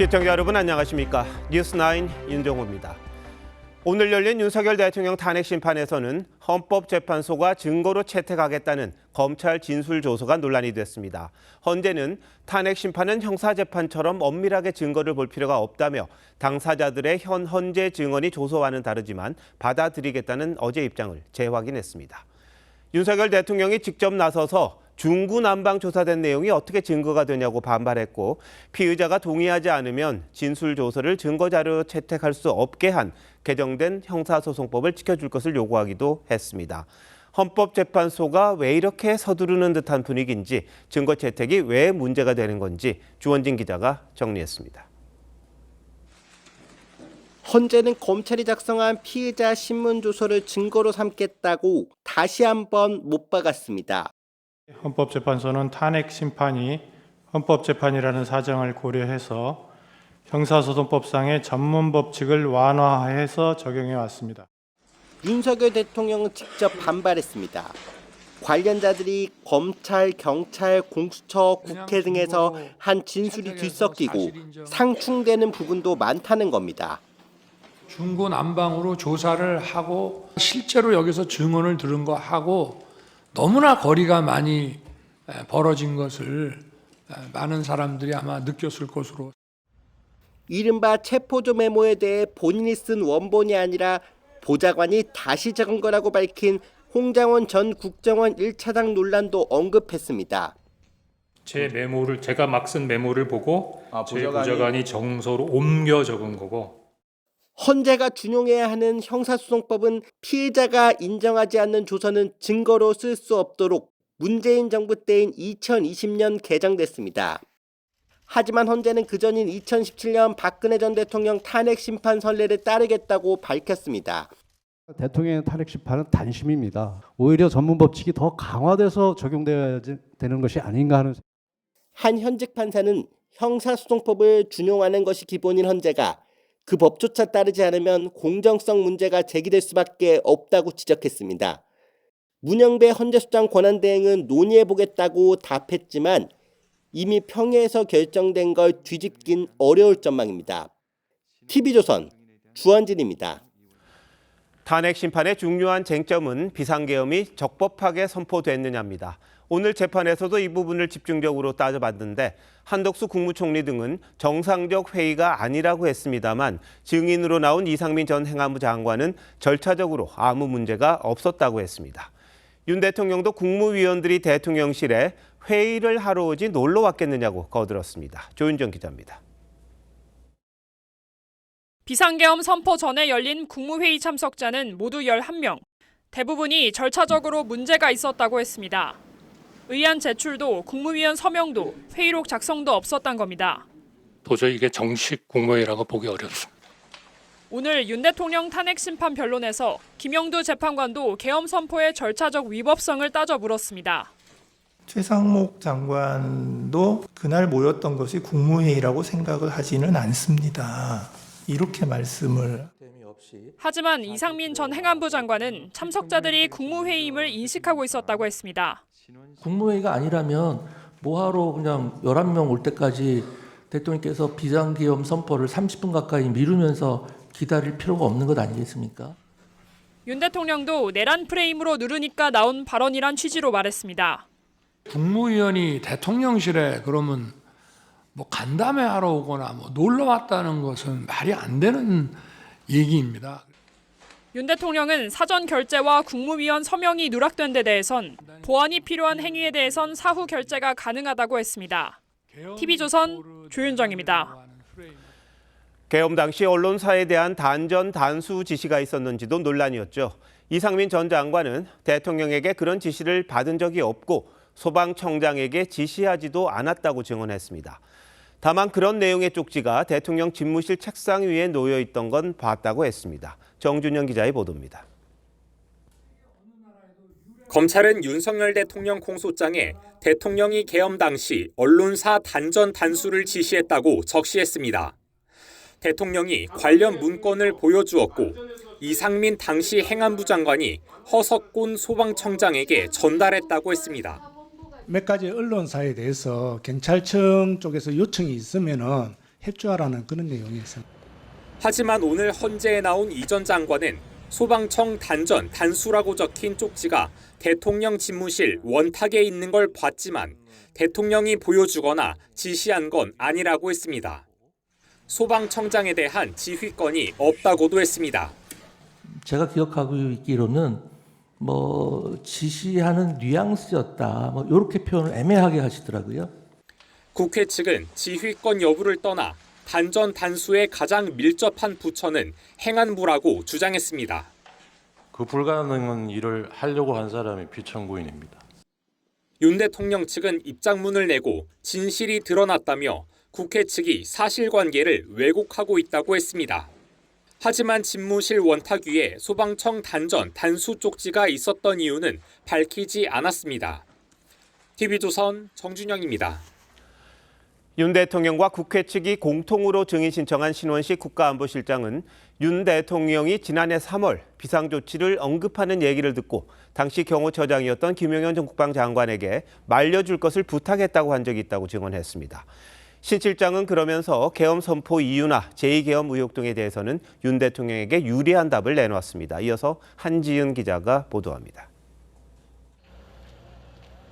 시청자 여러분 안녕하십니까? 뉴스9 윤정호입니다. 오늘 열린 윤석열 대통령 탄핵 심판에서는 헌법재판소가 증거로 채택하겠다는 검찰 진술조서가 논란이 됐습니다. 헌재는 탄핵 심판은 형사재판처럼 엄밀하게 증거를 볼 필요가 없다며 당사자들의 헌재 증언이 조서와는 다르지만 받아들이겠다는 어제 입장을 재확인했습니다. 윤석열 대통령이 직접 나서서 중구난방 조사된 내용이 어떻게 증거가 되냐고 반발했고 피의자가 동의하지 않으면 진술조서를 증거자료로 채택할 수 없게 한 개정된 형사소송법을 지켜줄 것을 요구하기도 했습니다. 헌법재판소가 왜 이렇게 서두르는 듯한 분위기인지 증거 채택이 왜 문제가 되는 건지 주원진 기자가 정리했습니다. 헌재는 검찰이 작성한 피의자 신문조서를 증거로 삼겠다고 다시 한번 못 박았습니다. 헌법재판소는 탄핵 심판이 헌법재판이라는 사정을 고려해서 형사소송법상의 전문 법칙을 완화해서 적용해 왔습니다. 윤석열 대통령은 직접 반발했습니다. 관련자들이 검찰, 경찰, 공수처, 국회 등에서 한 진술이 뒤섞이고 상충되는 부분도 많다는 겁니다. 중구난방으로 조사를 하고 실제로 여기서 증언을 들은 거 하고 너무나 거리가 많이 벌어진 것을 많은 사람들이 아마 느꼈을 것으로. 이른바 체포조 메모에 대해 본인이 쓴 원본이 아니라 보좌관이 다시 적은 거라고 밝힌 홍장원 전 국정원 1차장 논란도 언급했습니다. 제가 막 쓴 메모를 보고 제 보좌관이 정서로 옮겨 적은 거고. 헌재가 준용해야 하는 형사소송법은 피의자가 인정하지 않는 조서는 증거로 쓸 수 없도록 문재인 정부 때인 2020년 개정됐습니다. 하지만 헌재는 그전인 2017년 박근혜 전 대통령 탄핵 심판 선례를 따르겠다고 밝혔습니다. 대통령의 탄핵 심판은 단심입니다. 오히려 전문 법칙이 더 강화돼서 적용되어야 되는 것이 아닌가 하는. 한 현직 판사는 형사소송법을 준용하는 것이 기본인 헌재가 그 법조차 따르지 않으면 공정성 문제가 제기될 수밖에 없다고 지적했습니다. 문영배 헌재소장 권한대행은 논의해보겠다고 답했지만 이미 평의에서 결정된 걸 뒤집긴 어려울 전망입니다. TV조선 주원진입니다. 탄핵 심판의 중요한 쟁점은 비상계엄이 적법하게 선포됐느냐입니다. 오늘 재판에서도 이 부분을 집중적으로 따져봤는데 한덕수 국무총리 등은 정상적 회의가 아니라고 했습니다만 증인으로 나온 이상민 전 행안부 장관은 절차적으로 아무 문제가 없었다고 했습니다. 윤 대통령도 국무위원들이 대통령실에 회의를 하러 오지 놀러 왔겠느냐고 거들었습니다. 조윤정 기자입니다. 비상계엄 선포 전에 열린 국무회의 참석자는 모두 11명. 대부분이 절차적으로 문제가 있었다고 했습니다. 의안 제출도 국무위원 서명도 회의록 작성도 없었던 겁니다. 도저히 이게 정식 국무회의라고 보기 어렵습니다. 오늘 윤 대통령 탄핵 심판 변론에서 김영두 재판관도 계엄 선포의 절차적 위법성을 따져 물었습니다. 최상목 장관도 그날 모였던 것이 국무회의라고 생각을 하지는 않습니다. 이렇게 말씀을. 하지만 이상민 전 행안부 장관은 참석자들이 국무회의임을 인식하고 있었다고 했습니다. 국무회의가 아니라면 뭐하러 그냥 11명 올 때까지 대통령께서 비상계엄 선포를 30분 가까이 미루면서 기다릴 필요가 없는 것 아니겠습니까? 윤 대통령도 내란 프레임으로 누르니까 나온 발언이란 취지로 말했습니다. 국무위원이 대통령실에 그러면 뭐 간담회 하러 오거나 뭐 놀러 왔다는 것은 말이 안 되는 얘기입니다. 윤 대통령은 사전 결재와 국무위원 서명이 누락된 데 대해선 보완이 필요한 행위에 대해선 사후 결재가 가능하다고 했습니다. TV조선 조윤정입니다. 계엄 당시 언론사에 대한 단전 단수 지시가 있었는지도 논란이었죠. 이상민 전 장관은 대통령에게 그런 지시를 받은 적이 없고 소방청장에게 지시하지도 않았다고 증언했습니다. 다만 그런 내용의 쪽지가 대통령 집무실 책상 위에 놓여 있던 건 봤다고 했습니다. 정준영 기자의 보도입니다. 검찰은 윤석열 대통령 공소장에 대통령이 계엄 당시 언론사 단전 단수를 지시했다고 적시했습니다. 대통령이 관련 문건을 보여주었고 이상민 당시 행안부 장관이 허석곤 소방청장에게 전달했다고 했습니다. 몇 가지 언론사에 대해서 경찰청 쪽에서 요청이 있으면은 협조하라는 그런 내용이었습니다. 하지만 오늘 헌재에 나온 이 전 장관은 소방청 단전 단수라고 적힌 쪽지가 대통령 집무실 원탁에 있는 걸 봤지만 대통령이 보여주거나 지시한 건 아니라고 했습니다. 소방청장에 대한 지휘권이 없다고도 했습니다. 제가 기억하고 있기로는 지시하는 뉘앙스였다. 이렇게 표현을 애매하게 하시더라고요. 국회 측은 지휘권 여부를 떠나 단전 단수에 가장 밀접한 부처는 행안부라고 주장했습니다. 그 불가능한 일을 하려고 한 사람이 비천구인입니다. 윤 대통령 측은 입장문을 내고 진실이 드러났다며 국회 측이 사실관계를 왜곡하고 있다고 했습니다. 하지만 집무실 원탁 위에 소방청 단전 단수 쪽지가 있었던 이유는 밝히지 않았습니다. TV조선 정준영입니다. 윤 대통령과 국회 측이 공통으로 증인 신청한 신원식 국가안보실장은 윤 대통령이 지난해 3월 비상조치를 언급하는 얘기를 듣고 당시 경호처장이었던 김용현 전 국방장관에게 말려줄 것을 부탁했다고 한 적이 있다고 증언했습니다. 신 실장은 그러면서 계엄 선포 이유나 제2계엄 의혹 등에 대해서는 윤 대통령에게 유리한 답을 내놓았습니다. 이어서 한지은 기자가 보도합니다.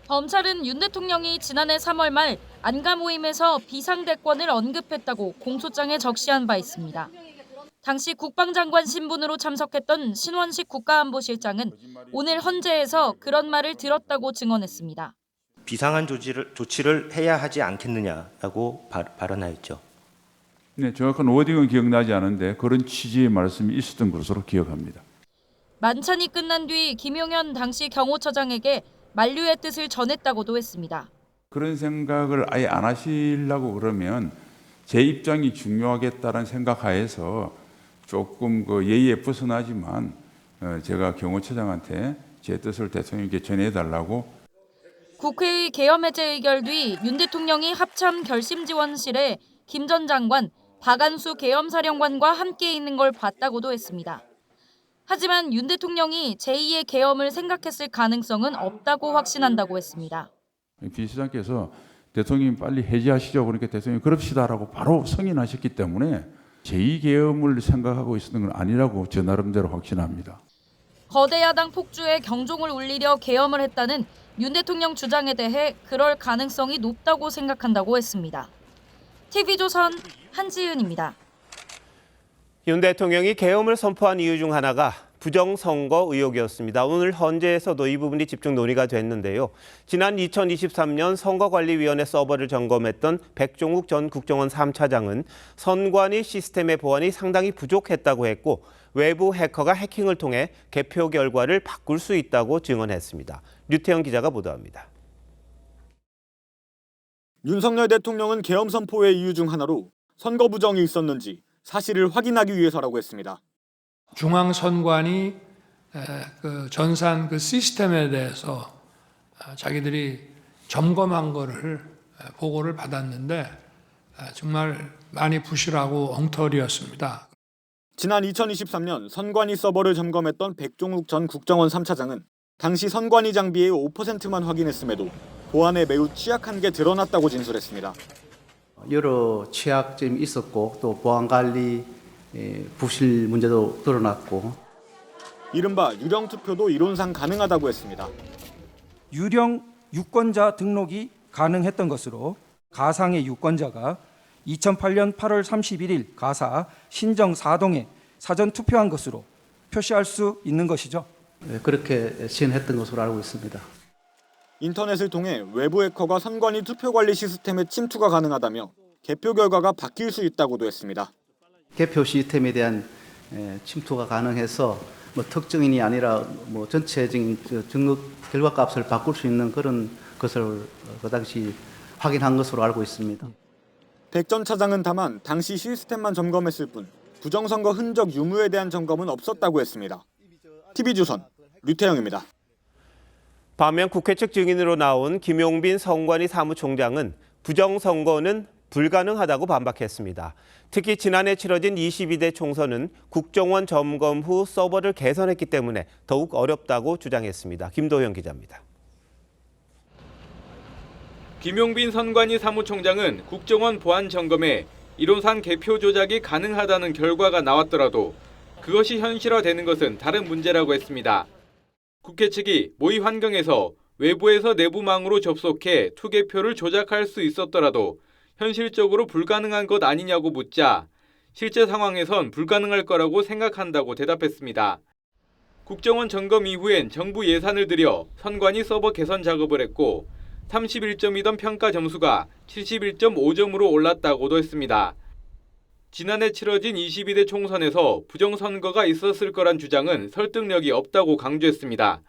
검찰은 윤 대통령이 지난해 3월 말 안가 모임에서 비상대권을 언급했다고 공소장에 적시한 바 있습니다. 당시 국방장관 신분으로 참석했던 신원식 국가안보실장은 오늘 헌재에서 그런 말을 들었다고 증언했습니다. 비상한 조치를 해야 하지 않겠느냐라고 발언하였죠. 네, 정확한 워딩은 기억나지 않은데 그런 취지의 말씀이 있었던 것으로 기억합니다. 만찬이 끝난 뒤 김용현 당시 경호처장에게 만류의 뜻을 전했다고도 했습니다. 그런 생각을 아예 안 하시려고 그러면 제 입장이 중요하겠다는 생각하에서 조금 예의에 벗어나지만 제가 경호처장한테 제 뜻을 대통령께 전해달라고. 국회의 계엄 해제 의결 뒤 윤 대통령이 합참 결심지원실에 김 전 장관, 박안수 계엄사령관과 함께 있는 걸 봤다고도 했습니다. 하지만 윤 대통령이 제2의 계엄을 생각했을 가능성은 없다고 확신한다고 했습니다. 비서장께서 대통령이 빨리 해제하시죠. 그러니까 대통령이 그럽시다라고 바로 승인하셨기 때문에 제2계엄을 생각하고 있었던 건 아니라고 저 나름대로 확신합니다. 거대 야당 폭주에 경종을 울리려 계엄을 했다는 윤 대통령 주장에 대해 그럴 가능성이 높다고 생각한다고 했습니다. TV조선 한지은입니다. 윤 대통령이 계엄을 선포한 이유 중 하나가 부정선거 의혹이었습니다. 오늘 헌재에서도 이 부분이 집중 논의가 됐는데요. 지난 2023년 선거관리위원회 서버를 점검했던 백종욱 전 국정원 3차장은 선관위 시스템의 보안이 상당히 부족했다고 했고 외부 해커가 해킹을 통해 개표 결과를 바꿀 수 있다고 증언했습니다. 류태영 기자가 보도합니다. 윤석열 대통령은 계엄 선포의 이유 중 하나로 선거 부정이 있었는지 사실을 확인하기 위해서라고 했습니다. 중앙선관위 전산 시스템에 대해서 자기들이 점검한 거를 보고를 받았는데 정말 많이 부실하고 엉터리였습니다. 지난 2023년 선관위 서버를 점검했던 백종욱 전 국정원 3차장은 당시 선관위 장비의 5%만 확인했음에도 보안에 매우 취약한 게 드러났다고 진술했습니다. 여러 취약점이 있었고 또 보안관리 부실 문제도 드러났고 이른바 유령 투표도 이론상 가능하다고 했습니다. 유령 유권자 등록이 가능했던 것으로 가상의 유권자가 2008년 8월 31일 가사 신정 4동에 사전 투표한 것으로 표시할 수 있는 것이죠. 그렇게 시행했던 것으로 알고 있습니다. 인터넷을 통해 외부 해커가 선관위 투표관리 시스템에 침투가 가능하다며 개표 결과가 바뀔 수 있다고도 했습니다. 개표 시스템에 대한 침투가 가능해서 특정인이 아니라 전체적인 등록 결과값을 바꿀 수 있는 그런 것을 그 당시 확인한 것으로 알고 있습니다. 백 전 차장은 다만 당시 시스템만 점검했을 뿐 부정선거 흔적 유무에 대한 점검은 없었다고 했습니다. TV조선 류태영입니다. 반면 국회 측 증인으로 나온 김용빈 선관위 사무총장은 부정선거는 불가능하다고 반박했습니다. 특히 지난해 치러진 22대 총선은 국정원 점검 후 서버를 개선했기 때문에 더욱 어렵다고 주장했습니다. 김도현 기자입니다. 김용빈 선관위 사무총장은 국정원 보안 점검에 이론상 개표 조작이 가능하다는 결과가 나왔더라도 그것이 현실화되는 것은 다른 문제라고 했습니다. 국회 측이 모의 환경에서 외부에서 내부망으로 접속해 투개표를 조작할 수 있었더라도 현실적으로 불가능한 것 아니냐고 묻자 실제 상황에선 불가능할 거라고 생각한다고 대답했습니다. 국정원 점검 이후엔 정부 예산을 들여 선관위 서버 개선 작업을 했고 31점이던 평가 점수가 71.5점으로 올랐다고도 했습니다. 지난해 치러진 22대 총선에서 부정선거가 있었을 거란 주장은 설득력이 없다고 강조했습니다.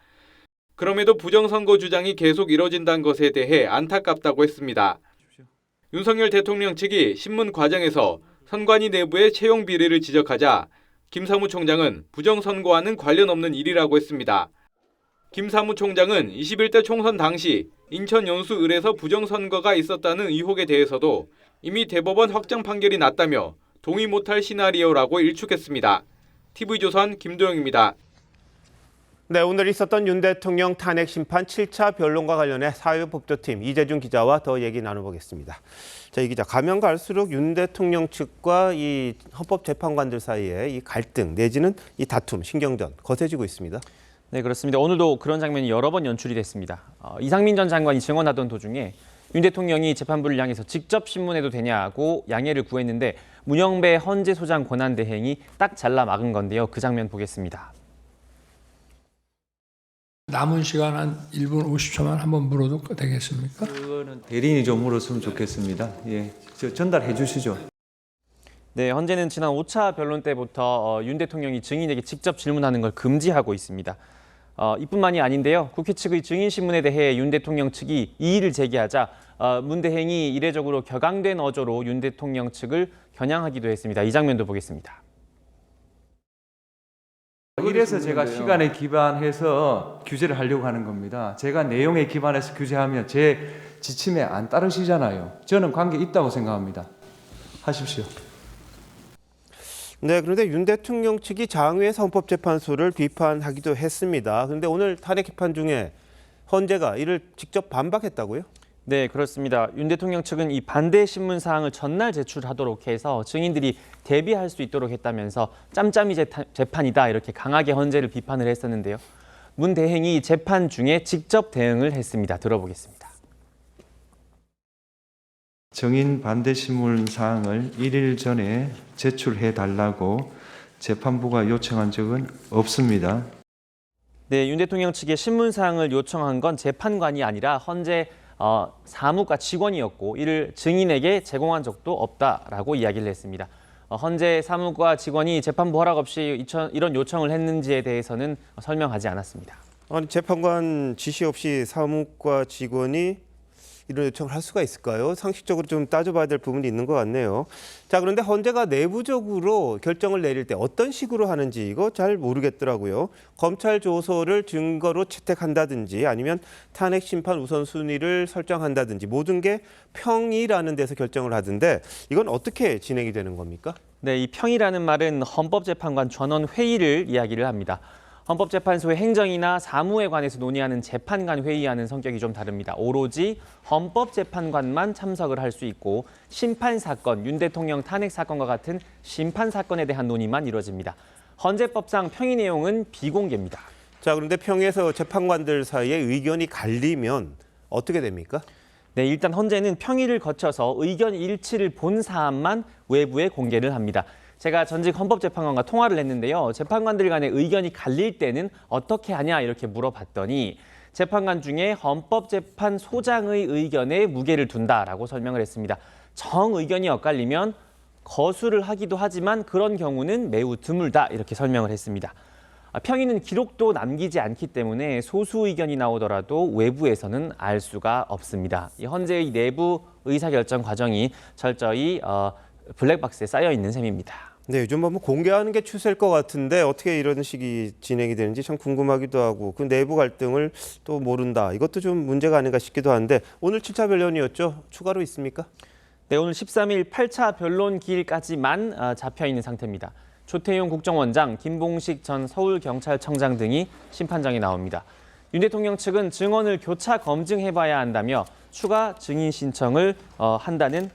그럼에도 부정선거 주장이 계속 이뤄진다는 것에 대해 안타깝다고 했습니다. 윤석열 대통령 측이 신문 과정에서 선관위 내부의 채용 비리를 지적하자 김 사무총장은 부정선거와는 관련 없는 일이라고 했습니다. 김 사무총장은 21대 총선 당시 인천 연수을에서 부정선거가 있었다는 의혹에 대해서도 이미 대법원 확정 판결이 났다며 동의 못할 시나리오라고 일축했습니다. TV조선 김도영입니다. 네, 오늘 있었던 윤 대통령 탄핵 심판 7차 변론과 관련해 사회법조팀 이재준 기자와 더 얘기 나눠보겠습니다. 자, 이 기자, 가면 갈수록 윤 대통령 측과 이 헌법재판관들 사이에 이 갈등 내지는 이 다툼, 신경전 거세지고 있습니다. 네, 그렇습니다. 오늘도 그런 장면이 여러 번 연출이 됐습니다. 이상민 전 장관이 증언하던 도중에 윤 대통령이 재판부를 향해서 직접 신문해도 되냐고 양해를 구했는데 문영배 헌재 소장 권한대행이 딱 잘라 막은 건데요. 그 장면 보겠습니다. 남은 시간 한 1분 50초만 한번 물어도 되겠습니까? 그거는 대리인이 좀 물었으면 좋겠습니다. 예, 전달해 주시죠. 네, 헌재는 지난 5차 변론 때부터 윤 대통령이 증인에게 직접 질문하는 걸 금지하고 있습니다. 이뿐만이 아닌데요. 국회 측의 증인 신문에 대해 윤 대통령 측이 이의를 제기하자 문 대행이 이례적으로 격앙된 어조로 윤 대통령 측을 겨냥하기도 했습니다. 이 장면도 보겠습니다. 이래서 제가 시간에 기반해서 규제를 하려고 하는 겁니다. 제가 내용에 기반해서 규제하면 제 지침에 안 따르시잖아요. 저는 관계 있다고 생각합니다. 하십시오. 네, 그런데 윤 대통령 측이 장외에서 헌법재판소를 비판하기도 했습니다. 그런데 오늘 탄핵 기판 중에 헌재가 이를 직접 반박했다고요? 네, 그렇습니다. 윤 대통령 측은 이 반대 신문 사항을 전날 제출하도록 해서 증인들이 대비할 수 있도록 했다면서 짬짬이 재판이다 이렇게 강하게 헌재를 비판을 했었는데요. 문 대행이 재판 중에 직접 대응을 했습니다. 들어보겠습니다. 증인 반대 신문 사항을 1일 전에 제출해 달라고 재판부가 요청한 적은 없습니다. 네, 윤 대통령 측의 신문 사항을 요청한 건 재판관이 아니라 헌재 사무과 직원이었고 이를 증인에게 제공한 적도 없다라고 이야기를 했습니다. 헌재 사무과 직원이 재판부 허락 없이 이런 요청을 했는지에 대해서는 설명하지 않았습니다. 아니, 재판관 지시 없이 사무과 직원이 이런 요청을 할 수가 있을까요? 상식적으로 좀 따져봐야 될 부분이 있는 것 같네요. 자, 그런데 헌재가 내부적으로 결정을 내릴 때 어떤 식으로 하는지 이거 잘 모르겠더라고요. 검찰 조서를 증거로 채택한다든지 아니면 탄핵 심판 우선순위를 설정한다든지 모든 게 평의라는 데서 결정을 하던데 이건 어떻게 진행이 되는 겁니까? 네, 이 평의라는 말은 헌법재판관 전원 회의를 이야기를 합니다. 헌법재판소의 행정이나 사무에 관해서 논의하는 재판관 회의와는 성격이 좀 다릅니다. 오로지 헌법재판관만 참석을 할 수 있고 심판사건, 윤 대통령 탄핵 사건과 같은 심판사건에 대한 논의만 이루어집니다. 헌재법상 평의 내용은 비공개입니다. 자, 그런데 평의에서 재판관들 사이에 의견이 갈리면 어떻게 됩니까? 네, 일단 헌재는 평의를 거쳐서 의견 일치를 본 사안만 외부에 공개를 합니다. 제가 전직 헌법재판관과 통화를 했는데요. 재판관들 간의 의견이 갈릴 때는 어떻게 하냐 이렇게 물어봤더니 재판관 중에 헌법재판소장의 의견에 무게를 둔다라고 설명을 했습니다. 정 의견이 엇갈리면 거수를 하기도 하지만 그런 경우는 매우 드물다 이렇게 설명을 했습니다. 평의는 기록도 남기지 않기 때문에 소수 의견이 나오더라도 외부에서는 알 수가 없습니다. 이 헌재의 내부 의사결정 과정이 철저히 블랙박스에 쌓여 있는 셈입니다. 네, 요즘 뭐 공개하는 게 추세일 것 같은데 어떻게 이런 식이 진행이 되는지 참 궁금하기도 하고 그 내부 갈등을 또 모른다. 이것도 좀 문제가 아닌가 싶기도 한데 오늘 7차 변론이었죠. 추가로 있습니까? 네, 오늘 13일 8차 변론 기일까지만 잡혀 있는 상태입니다. 조태용 국정원장, 김봉식 전 서울경찰청장 등이 심판장에 나옵니다. 윤 대통령 측은 증언을 교차 검증해봐야 한다며 추가 증인 신청을 한다는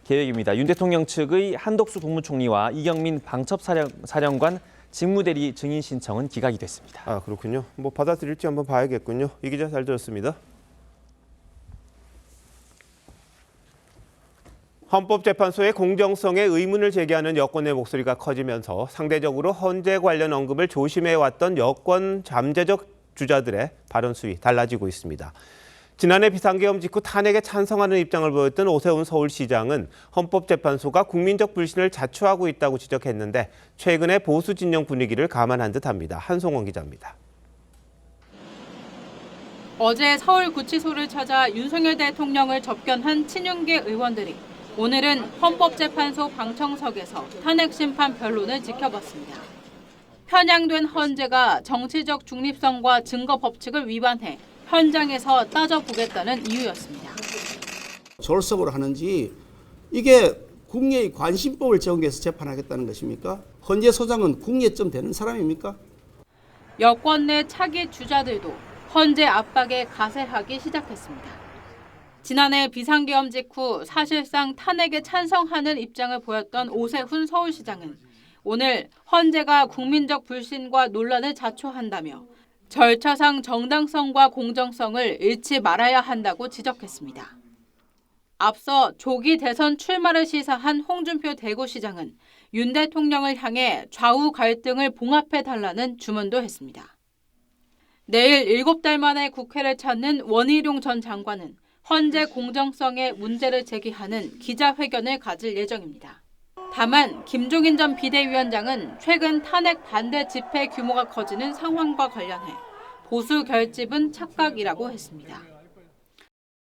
계획입니다. 윤 대통령 측의 한덕수 국무총리와 이경민 방첩사령관 직무대리 증인 신청은 기각이 됐습니다. 아, 그렇군요. 뭐 받아들일지 한번 봐야겠군요. 이 기자 잘 들었습니다. 헌법재판소의 공정성에 의문을 제기하는 여권의 목소리가 커지면서 상대적으로 헌재 관련 언급을 조심해왔던 여권 잠재적 주자들의 발언 수위 달라지고 있습니다. 지난해 비상계엄 직후 탄핵에 찬성하는 입장을 보였던 오세훈 서울시장은 헌법재판소가 국민적 불신을 자초하고 있다고 지적했는데 최근의 보수 진영 분위기를 감안한 듯합니다. 한송원 기자입니다. 어제 서울구치소를 찾아 윤석열 대통령을 접견한 친윤계 의원들이 오늘은 헌법재판소 방청석에서 탄핵심판 변론을 지켜봤습니다. 편향된 헌재가 정치적 중립성과 증거 법칙을 위반해 현장에서 따져보겠다는 이유였습니다. 졸속으로 하는지 이게 국내의 관심법을 적용해서 재판하겠다는 것입니까? 헌재 소장은 국내점 되는 사람입니까? 여권 내 차기 주자들도 헌재 압박에 가세하기 시작했습니다. 지난해 비상계엄 직후 사실상 탄핵에 찬성하는 입장을 보였던 오세훈 서울시장은 오늘 헌재가 국민적 불신과 논란을 자초한다며 절차상 정당성과 공정성을 잃지 말아야 한다고 지적했습니다. 앞서 조기 대선 출마를 시사한 홍준표 대구시장은 윤 대통령을 향해 좌우 갈등을 봉합해달라는 주문도 했습니다. 내일 7달 만에 국회를 찾는 원희룡 전 장관은 헌재 공정성에 문제를 제기하는 기자회견을 가질 예정입니다. 다만 김종인 전 비대위원장은 최근 탄핵 반대 집회 규모가 커지는 상황과 관련해 보수 결집은 착각이라고 했습니다.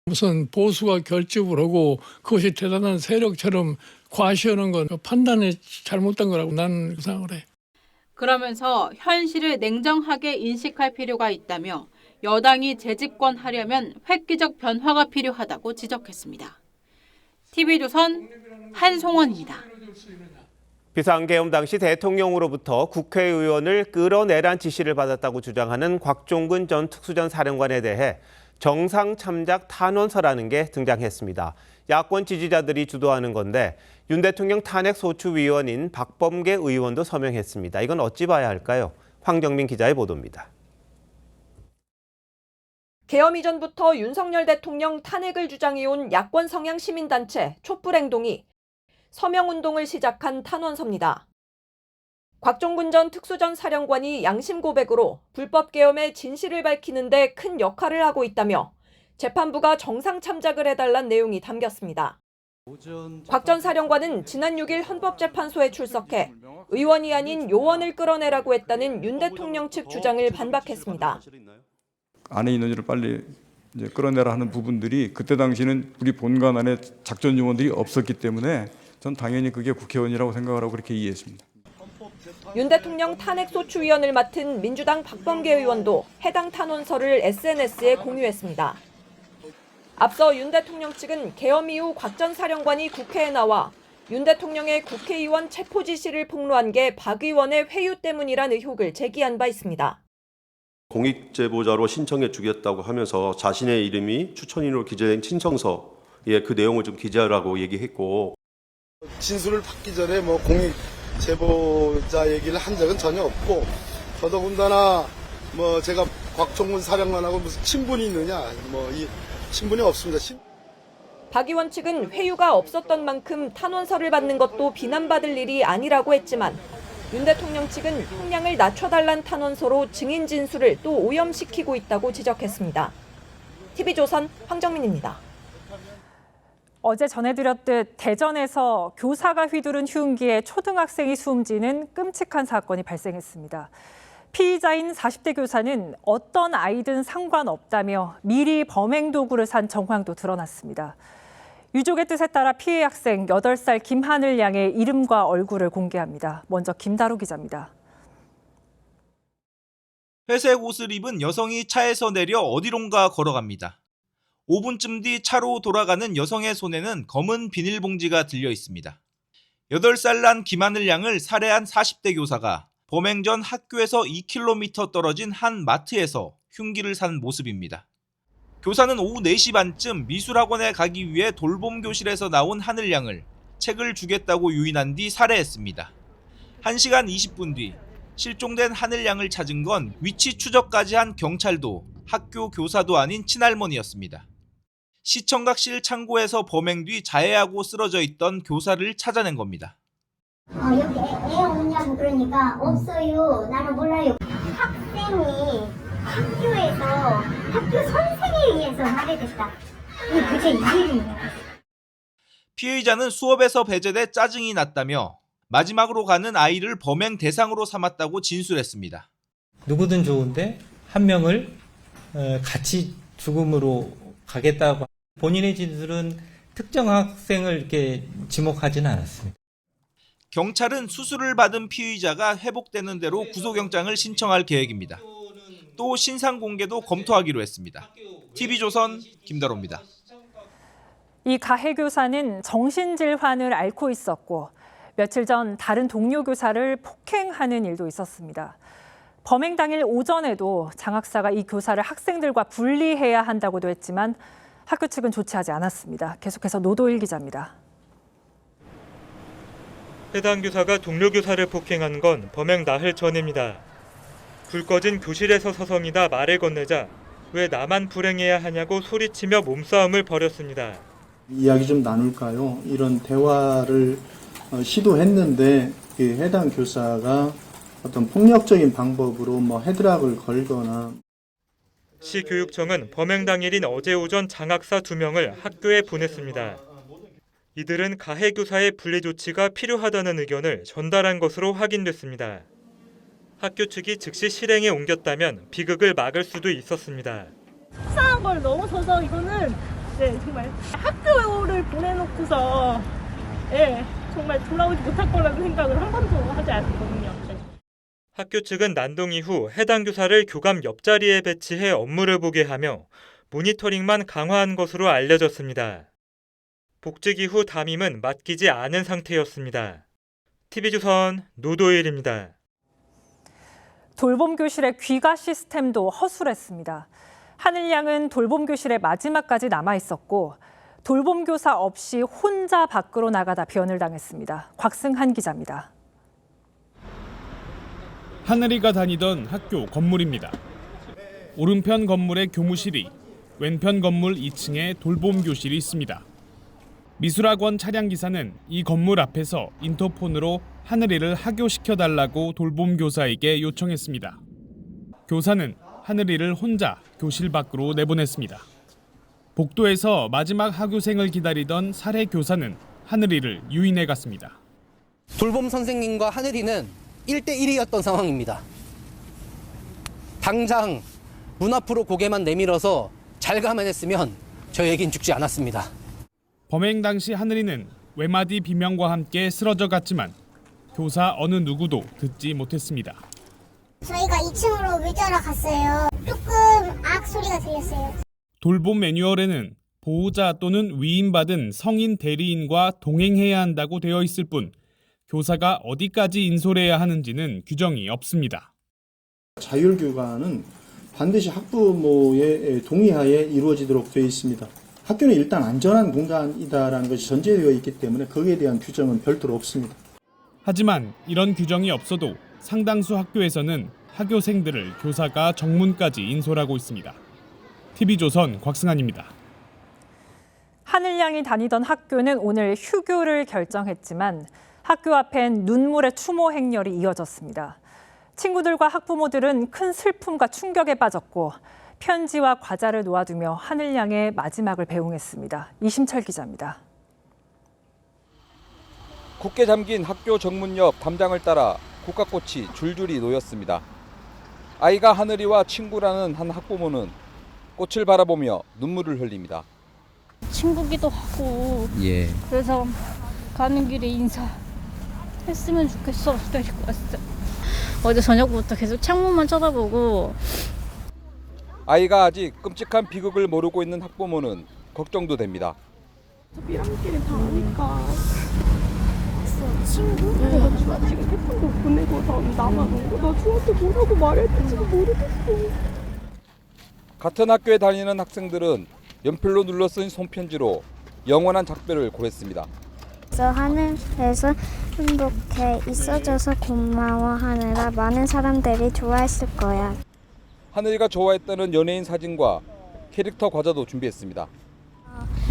무슨 보수가 결집을 하고 그것이 대단한 세력처럼 과시하는 건 판단이 잘못된 거라고 나는 생각을 해. 그러면서 현실을 냉정하게 인식할 필요가 있다며 여당이 재집권하려면 획기적 변화가 필요하다고 지적했습니다. TV조선 한송원입니다. 비상계엄 당시 대통령으로부터 국회의원을 끌어내란 지시를 받았다고 주장하는 곽종근 전 특수전 사령관에 대해 정상 참작 탄원서라는 게 등장했습니다. 야권 지지자들이 주도하는 건데 윤 대통령 탄핵소추위원인 박범계 의원도 서명했습니다. 이건 어찌 봐야 할까요? 황정민 기자의 보도입니다. 계엄 이전부터 윤석열 대통령 탄핵을 주장해온 야권 성향 시민단체 촛불행동이 서명운동을 시작한 탄원서입니다. 곽종근 전 특수전 사령관이 양심 고백으로 불법 계엄의 진실을 밝히는 데 큰 역할을 하고 있다며 재판부가 정상 참작을 해달란 내용이 담겼습니다. 곽 전 사령관은 지난 6일 헌법재판소에 출석해 의원이 아닌 요원을 끌어내라고 했다는 윤 대통령 측 주장을 반박했습니다. 안에 있는 일을 빨리 이제 끌어내라 하는 부분들이 그때 당시는 우리 본관 안에 작전 요원들이 없었기 때문에 전 당연히 그게 국회의원이라고 생각을 하고 그렇게 이해했습니다. 윤 대통령 탄핵소추위원을 맡은 민주당 박범계 의원도 해당 탄원서를 SNS에 공유했습니다. 앞서 윤 대통령 측은 계엄 이후 곽 전 사령관이 국회에 나와 윤 대통령의 국회의원 체포 지시를 폭로한 게 박 의원의 회유 때문이라는 의혹을 제기한 바 있습니다. 공익제보자로 신청해 주겠다고 하면서 자신의 이름이 추천인으로 기재된 신청서에 그 내용을 좀 기재하라고 얘기했고, 진술을 받기 전에 공익 제보자 얘기를 한 적은 전혀 없고, 더더군다나 제가 곽종근 사령관하고 무슨 친분이 있느냐, 이 친분이 없습니다. 박 의원 측은 회유가 없었던 만큼 탄원서를 받는 것도 비난받을 일이 아니라고 했지만 윤 대통령 측은 형량을 낮춰달란 탄원서로 증인 진술을 또 오염시키고 있다고 지적했습니다. TV조선 황정민입니다. 어제 전해드렸듯 대전에서 교사가 휘두른 흉기에 초등학생이 숨지는 끔찍한 사건이 발생했습니다. 피의자인 40대 교사는 어떤 아이든 상관없다며 미리 범행 도구를 산 정황도 드러났습니다. 유족의 뜻에 따라 피해 학생 8살 김하늘 양의 이름과 얼굴을 공개합니다. 먼저 김다루 기자입니다. 회색 옷을 입은 여성이 차에서 내려 어디론가 걸어갑니다. 5분쯤 뒤 차로 돌아가는 여성의 손에는 검은 비닐봉지가 들려 있습니다. 8살 난 김하늘 양을 살해한 40대 교사가 범행 전 학교에서 2km 떨어진 한 마트에서 흉기를 산 모습입니다. 교사는 오후 4시 반쯤 미술학원에 가기 위해 돌봄 교실에서 나온 하늘 양을 책을 주겠다고 유인한 뒤 살해했습니다. 1시간 20분 뒤 실종된 하늘양을 찾은 건 위치 추적까지 한 경찰도 학교 교사도 아닌 친할머니였습니다. 시청각실 창고에서 범행 뒤 자해하고 쓰러져 있던 교사를 찾아낸 겁니다. 여기 애 없냐고 그러니까 없어요. 나는 몰라요. 학생이 학교에서 학교 선생에 의해서 살해됐다. 이게 도대체 이해를 피의자는 수업에서 배제돼 짜증이 났다며 마지막으로 가는 아이를 범행 대상으로 삼았다고 진술했습니다. 누구든 좋은데 한 명을 같이 죽음으로 가겠다고 본인의 진술은 특정 학생을 이렇게 지목하지는 않았습니다. 경찰은 수술을 받은 피의자가 회복되는 대로 구속영장을 신청할 계획입니다. 또 신상 공개도 검토하기로 했습니다. TV조선 김다로입니다. 이 가해 교사는 정신질환을 앓고 있었고 며칠 전 다른 동료 교사를 폭행하는 일도 있었습니다. 범행 당일 오전에도 장학사가 이 교사를 학생들과 분리해야 한다고도 했지만 학교 측은 조치하지 않았습니다. 계속해서 노도일 기자입니다. 해당 교사가 동료 교사를 폭행한 건 범행 나흘 전입니다. 불 꺼진 교실에서 서성이다 말을 건네자 왜 나만 불행해야 하냐고 소리치며 몸싸움을 벌였습니다. 이야기 좀 나눌까요? 이런 대화를 시도했는데 해당 교사가 어떤 폭력적인 방법으로 헤드락을 걸거나. 시교육청은 범행 당일인 어제 오전 장학사 2명을 학교에 보냈습니다. 이들은 가해 교사의 분리 조치가 필요하다는 의견을 전달한 것으로 확인됐습니다. 학교 측이 즉시 실행에 옮겼다면 비극을 막을 수도 있었습니다. 이상한 걸 넘어서서 이거는 정말 학교를 보내놓고서 정말 돌아오지 못할 거라는 생각을 한 번도 하지 않았거든요. 학교 측은 난동 이후 해당 교사를 교감 옆자리에 배치해 업무를 보게 하며 모니터링만 강화한 것으로 알려졌습니다. 복직 이후 담임은 맡기지 않은 상태였습니다. TV조선 노도일입니다. 돌봄 교실의 귀가 시스템도 허술했습니다. 하늘양은 돌봄 교실에 마지막까지 남아 있었고 돌봄 교사 없이 혼자 밖으로 나가다 변을 당했습니다. 곽승한 기자입니다. 하늘이가 다니던 학교 건물입니다. 오른편 건물에 교무실이, 왼편 건물 2층에 돌봄 교실이 있습니다. 미술학원 차량 기사는 이 건물 앞에서 인터폰으로 하늘이를 하교시켜달라고 돌봄 교사에게 요청했습니다. 교사는 하늘이를 혼자 교실 밖으로 내보냈습니다. 복도에서 마지막 하교생을 기다리던 살해 교사는 하늘이를 유인해 갔습니다. 돌봄 선생님과 하늘이는 1대1이었던 상황입니다. 당장 문 앞으로 고개만 내밀어서 잘 가만 했으면 저에겐 죽지 않았습니다. 범행 당시 하늘이는 외마디 비명과 함께 쓰러져 갔지만 교사 어느 누구도 듣지 못했습니다. 저희가 2층으로 의자로 갔어요. 조금 악 소리가 들렸어요. 돌봄 매뉴얼에는 보호자 또는 위임받은 성인 대리인과 동행해야 한다고 되어 있을 뿐 교사가 어디까지 인솔해야 하는지는 규정이 없습니다. 자율교관은 반드시 학부모의 동의하에 이루어지도록 되어 있습니다. 학교는 일단 안전한 공간이다라는 것이 전제되어 있기 때문에 거기에 대한 규정은 별도로 없습니다. 하지만 이런 규정이 없어도 상당수 학교에서는 하교생들을 교사가 정문까지 인솔하고 있습니다. TV조선 곽승한입니다. 하늘양이 다니던 학교는 오늘 휴교를 결정했지만 학교 앞엔 눈물의 추모 행렬이 이어졌습니다. 친구들과 학부모들은 큰 슬픔과 충격에 빠졌고 편지와 과자를 놓아두며 하늘양의 마지막을 배웅했습니다. 이심철 기자입니다. 굳게 잠긴 학교 정문 옆 담장을 따라 국화꽃이 줄줄이 놓였습니다. 아이가 하늘이와 친구라는 한 학부모는 꽃을 바라보며 눈물을 흘립니다. 친구기도 하고 그래서 가는 길에 인사했으면 좋겠어 데리고 왔어요. 어제 저녁부터 계속 창문만 쳐다보고 아이가 아직 끔찍한 비극을 모르고 있는 학부모는 걱정도 됩니다. 어차피 함께 다 아니까 친구? 내가 지금 태풍도 보내고 나만 오고 나 중학교 뭐라고 말해야 될지도 모르겠어. 같은 학교에 다니는 학생들은 연필로 눌러 쓴 손편지로 영원한 작별을 고했습니다. 하늘에서 행복해 있어줘서 고마워하느라 많은 사람들이 좋아했을 거야. 하늘이가 좋아했다는 연예인 사진과 캐릭터 과자도 준비했습니다.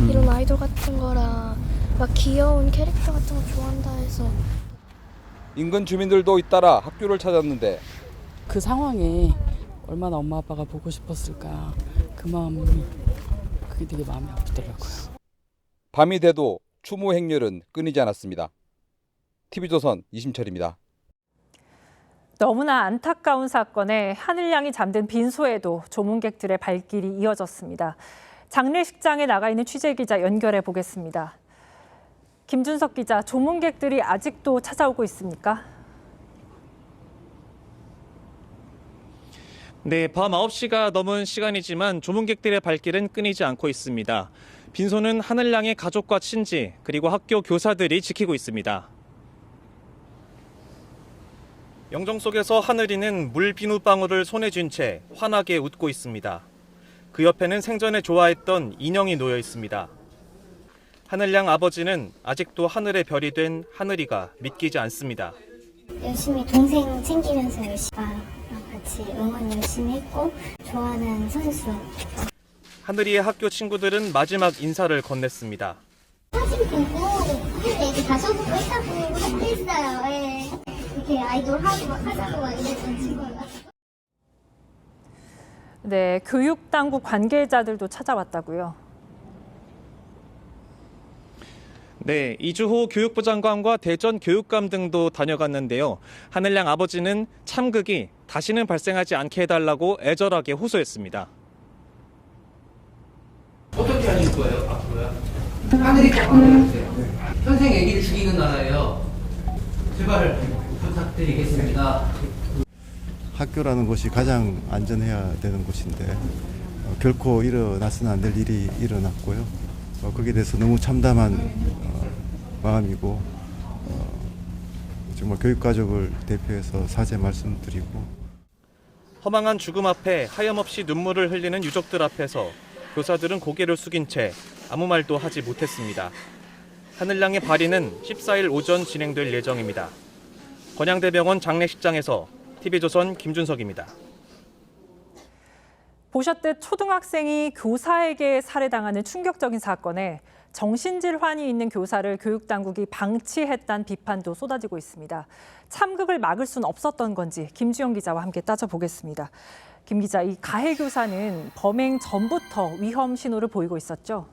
이런 아이돌 같은 거랑 막 귀여운 캐릭터 같은 거 좋아한다 해서. 인근 주민들도 잇따라 학교를 찾았는데 그 상황에 얼마나 엄마 아빠가 보고 싶었을까, 그 마음이 그게 되게 마음이 아프더라고요. 밤이 돼도 추모 행렬은 끊이지 않았습니다. TV조선 이심철입니다. 너무나 안타까운 사건에 하늘양이 잠든 빈소에도 조문객들의 발길이 이어졌습니다. 장례식장에 나가 있는 취재기자 연결해 보겠습니다. 김준석 기자, 조문객들이 아직도 찾아오고 있습니까? 네, 밤 9시가 넘은 시간이지만 조문객들의 발길은 끊이지 않고 있습니다. 빈소는 하늘양의 가족과 친지, 그리고 학교 교사들이 지키고 있습니다. 영정 속에서 하늘이는 물 비누방울을 손에 쥔 채 환하게 웃고 있습니다. 그 옆에는 생전에 좋아했던 인형이 놓여 있습니다. 하늘양 아버지는 아직도 하늘의 별이 된 하늘이가 믿기지 않습니다. 열심히 동생 챙기면서 열심히 같이 응원 열심히 했고 좋아하는 선수. 하늘이의 학교 친구들은 마지막 인사를 건넸습니다. 사진 보고 애기 다시 보고 있다고 했어요. 예. 이렇게 아이돌 하자고 이랬던 친구가. 네, 교육당국 관계자들도 찾아왔다고요. 네, 이주호 교육부 장관과 대전 교육감 등도 다녀갔는데요. 하늘양 아버지는 참극이 다시는 발생하지 않게 해달라고 애절하게 호소했습니다. 어떻게 하실 거예요, 앞으로요? 하늘이 꼭 받아주세요. 평생 애기를 죽이는 나라예요. 제발 부탁드리겠습니다. 학교라는 곳이 가장 안전해야 되는 곳인데 결코 일어나서는 안 될 일이 일어났고요. 거기에 대해서 너무 참담한 마음이고 정말 교육가족을 대표해서 사죄 말씀드리고. 허망한 죽음 앞에 하염없이 눈물을 흘리는 유족들 앞에서 교사들은 고개를 숙인 채 아무 말도 하지 못했습니다. 하늘양의 발인은 14일 오전 진행될 예정입니다. 건양대병원 장례식장에서 TV조선 김준석입니다. 보셨듯 초등학생이 교사에게 살해당하는 충격적인 사건에 정신질환이 있는 교사를 교육당국이 방치했다는 비판도 쏟아지고 있습니다. 참극을 막을 수는 없었던 건지 김주영 기자와 함께 따져보겠습니다. 김 기자, 이 가해 교사는 범행 전부터 위험 신호를 보이고 있었죠?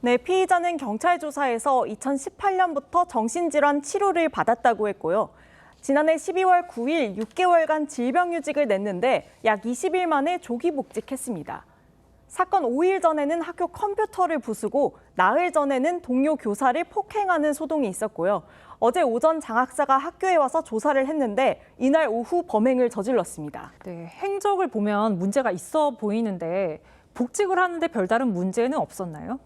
네, 피의자는 경찰 조사에서 2018년부터 정신질환 치료를 받았다고 했고요. 지난해 12월 9일 6개월간 질병휴직을 냈는데 약 20일 만에 조기 복직했습니다. 사건 5일 전에는 학교 컴퓨터를 부수고 나흘 전에는 동료 교사를 폭행하는 소동이 있었고요. 어제 오전 장학사가 학교에 와서 조사를 했는데 이날 오후 범행을 저질렀습니다. 네, 행적을 보면 문제가 있어 보이는데 복직을 하는데 별다른 문제는 없었나요?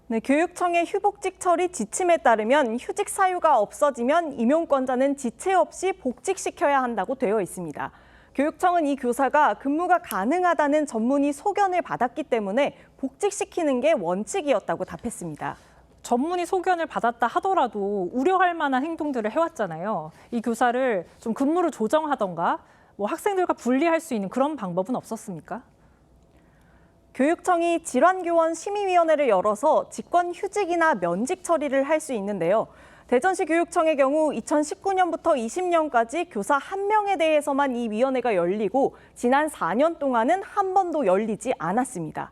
네, 교육청의 휴복직 처리 지침에 따르면 휴직 사유가 없어지면 임용권자는 지체 없이 복직시켜야 한다고 되어 있습니다. 교육청은 이 교사가 근무가 가능하다는 전문의 소견을 받았기 때문에 복직시키는 게 원칙이었다고 답했습니다. 전문의 소견을 받았다 하더라도 우려할 만한 행동들을 해왔잖아요. 이 교사를 좀 근무를 조정하던가 학생들과 분리할 수 있는 그런 방법은 없었습니까? 교육청이 질환교원 심의위원회를 열어서 직권휴직이나 면직 처리를 할 수 있는데요. 대전시 교육청의 경우 2019년부터 20년까지 교사 1명에 대해서만 이 위원회가 열리고 지난 4년 동안은 한 번도 열리지 않았습니다.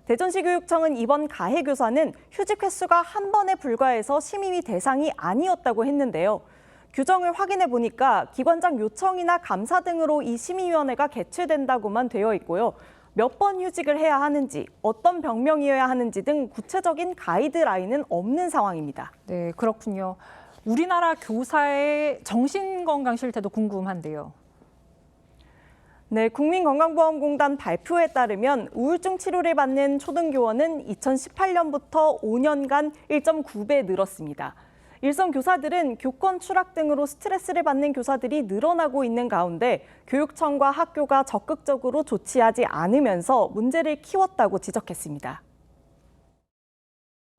대전시 교육청은 이번 가해 교사는 휴직 횟수가 한 번에 불과해서 심의위 대상이 아니었다고 했는데요. 규정을 확인해 보니까 기관장 요청이나 감사 등으로 이 심의위원회가 개최된다고만 되어 있고요. 몇 번 휴직을 해야 하는지, 어떤 병명이어야 하는지 등 구체적인 가이드라인은 없는 상황입니다. 네, 그렇군요. 우리나라 교사의 정신건강 실태도 궁금한데요. 네, 국민건강보험공단 발표에 따르면 우울증 치료를 받는 초등교원은 2018년부터 5년간 1.9배 늘었습니다. 일선 교사들은 교권 추락 등으로 스트레스를 받는 교사들이 늘어나고 있는 가운데 교육청과 학교가 적극적으로 조치하지 않으면서 문제를 키웠다고 지적했습니다.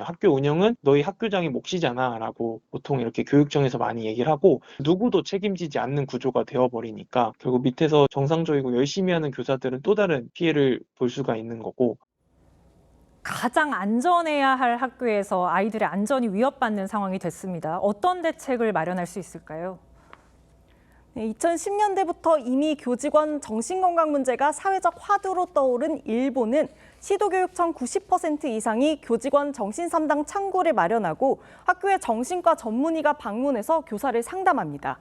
학교 운영은 너희 학교장의 몫이잖아 라고 보통 이렇게 교육청에서 많이 얘기를 하고 누구도 책임지지 않는 구조가 되어버리니까 결국 밑에서 정상적이고 열심히 하는 교사들은 또 다른 피해를 볼 수가 있는 거고 가장 안전해야 할 학교에서 아이들의 안전이 위협받는 상황이 됐습니다. 어떤 대책을 마련할 수 있을까요? 네, 2010년대부터 이미 교직원 정신건강 문제가 사회적 화두로 떠오른 일본은 시도교육청 90% 이상이 교직원 정신상담 창구를 마련하고 학교에 정신과 전문의가 방문해서 교사를 상담합니다.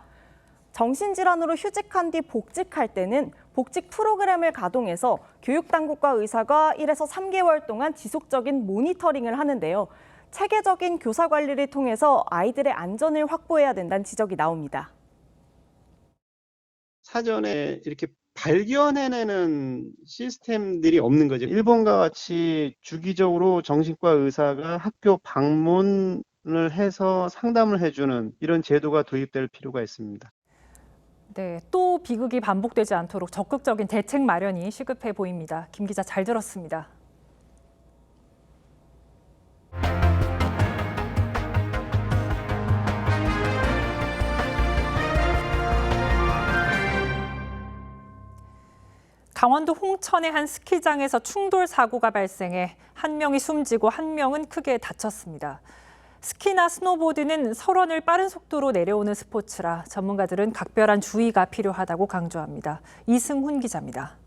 정신질환으로 휴직한 뒤 복직할 때는 복직 프로그램을 가동해서 교육당국과 의사가 1에서 3개월 동안 지속적인 모니터링을 하는데요. 체계적인 교사 관리를 통해서 아이들의 안전을 확보해야 된다는 지적이 나옵니다. 사전에 이렇게 발견해내는 시스템들이 없는 거죠. 일본과 같이 주기적으로 정신과 의사가 학교 방문을 해서 상담을 해주는 이런 제도가 도입될 필요가 있습니다. 네, 또 비극이 반복되지 않도록 적극적인 대책 마련이 시급해 보입니다. 김 기자 잘 들었습니다. 강원도 홍천의 한 스키장에서 충돌 사고가 발생해 한 명이 숨지고 한 명은 크게 다쳤습니다. 스키나 스노보드는 설원을 빠른 속도로 내려오는 스포츠라 전문가들은 각별한 주의가 필요하다고 강조합니다. 이승훈 기자입니다.